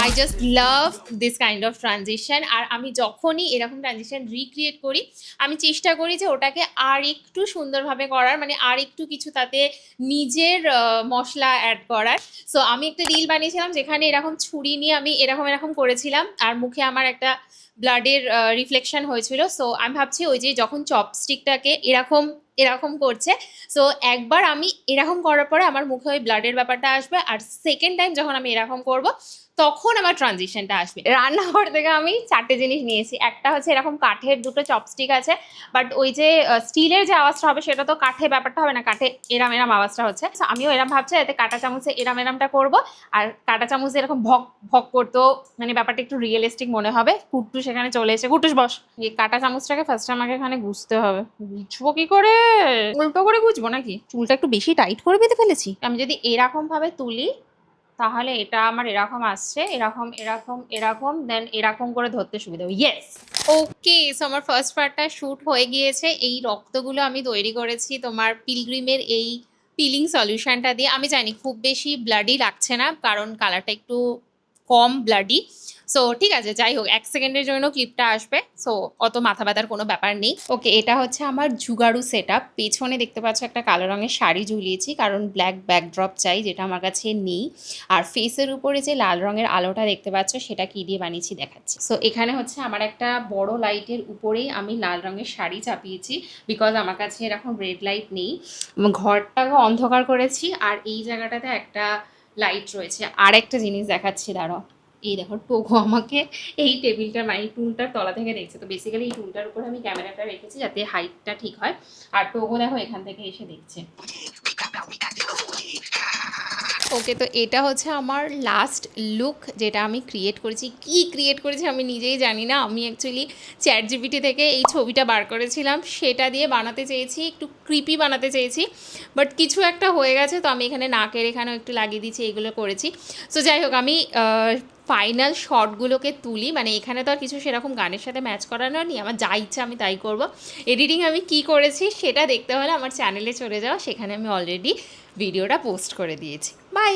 I just love this kind of transition. আর আমি যখনই এরকম ট্রানজিশন রিক্রিয়েট করি আমি চেষ্টা করি যে ওটাকে আর একটু সুন্দরভাবে করার, মানে আর একটু কিছু তাতে নিজের মশলা অ্যাড করার। সো আমি একটা রিল বানিয়েছিলাম যেখানে এরকম ছুরি নিয়ে আমি এরকম এরকম করেছিলাম আর মুখে আমার একটা ব্লাডের রিফ্লেকশন হয়েছিল। সো আমি ভাবছি ওই যে যখন চপস্টিকটাকে এরকম এরকম করছে, সো একবার আমি এরকম করার পরে আমার মুখে ওই ব্লাডের ব্যাপারটা আসবে, আর সেকেন্ড টাইম যখন আমি এরকম করব তখন আমার ট্রানজিশনটা আসবে। রান্নাঘর থেকে আমি 4টে জিনিস নিয়েছি। একটা হচ্ছে এরকম কাঠের 2টো চপস্টিক আছে, বাট ওই যে স্টিলের যে আওয়াজটা হবে সেটা তো কাঠে ব্যাপারটা হবে না, কাঠে এরাম এরাম আওয়াজটা হচ্ছে। So আমিও এরম ভাবছি এতে কাঁটা চামচে এরাম এরামটা করব, আর কাঁটা চামচ এরকম ভক ভক করতেও মানে ব্যাপারটা একটু রিয়েলিস্টিক মনে হবে। কুট্টু সেখানে চলে এসে, কুট্টুস বস। এই কাঁটা চামচটাকে ফার্স্ট আমাকে এখানে গুছতে হবে। গুছবো কি করে? উল্টো করে গুছবো নাকি? চুলটা একটু বেশি টাইট করে বেঁধে ফেলেছি। আমি যদি এরকম ভাবে তুলি তাহলে এটা আমার এরকম আসছে, এরকম এরকম এরকম, দেন এরকম করে ধরতে সুবিধা হবে। ইয়েস। ওকে, সো আমার ফার্স্ট পার্টটা শ্যুট হয়ে গিয়েছে। এই রক্তগুলো আমি তৈরি করেছি তোমার পিলগ্রিমের এই পিলিং সলিউশনটা দিয়ে। আমি জানি খুব বেশি ব্লাডি লাগছে না কারণ কালারটা একটু কম ব্লাডি। সো ঠিক আছে, যাই হোক 1 সেকেন্ডের জন্য ক্লিপটা আসবে, সো অত মাথা ব্যথার কোনো ব্যাপার নেই। ওকে, এটা হচ্ছে আমার জুগাড়ু সেট আপ। পেছনে দেখতে পাচ্ছ একটা কালো রঙের শাড়ি ঝুলিয়েছি কারণ ব্ল্যাক ব্যাকড্রপ চাই, যেটা আমার কাছে নেই। আর ফেসের উপরে যে লাল রঙের আলোটা দেখতে পাচ্ছ সেটা কি দিয়ে বানিয়েছি দেখাচ্ছি। সো এখানে হচ্ছে আমার একটা বড় লাইটের উপরেই আমি লাল রঙের শাড়ি চাপিয়েছি, বিকজ আমার কাছে এরকম রেড লাইট নেই। ঘরটাকে অন্ধকার করেছি আর এই জায়গাটাতে একটা লাইট রয়েছে। আর একটা জিনিস দেখাচ্ছি, দাঁড়াও। এই দেখো টোগো আমাকে এই টেবিলটার মানে এই টুলটার তলা থেকে দেখছে। তো বেসিক্যালি এই টুলটার উপরে আমি ক্যামেরাটা রেখেছি যাতে হাইটটা ঠিক হয়। আর টোগো দেখো এখান থেকে এসে দেখছে। ওকে, তো এটা হচ্ছে আমার লাস্ট লুক যেটা আমি ক্রিয়েট করেছি। কি ক্রিয়েট করেছি আমি নিজেই জানি না। আমি অ্যাকচুয়ালি চ্যাট জিপিটি থেকে এই ছবিটা বার করেছিলাম, সেটা দিয়ে বানাতে চেয়েছি, একটু ক্রিপি বানাতে চেয়েছি, বাট কিছু একটা হয়ে গেছে। তো আমি এখানে নাকের এখানেও একটু লাগিয়ে দিয়েছি, এগুলো করেছি। সো যাই হোক, আমি ফাইনাল শটগুলোকে তুলি। মানে এখানে তো আর কিছু সেরকম গানের সাথে ম্যাচ করানো নেই, আমার যা ইচ্ছা আমি তাই করব। এডিটিং আমি কি করেছি সেটা দেখতে হলে আমার চ্যানেলে চলে যাওয়া, সেখানে আমি অলরেডি ভিডিওটা পোস্ট করে দিয়েছি। বাই।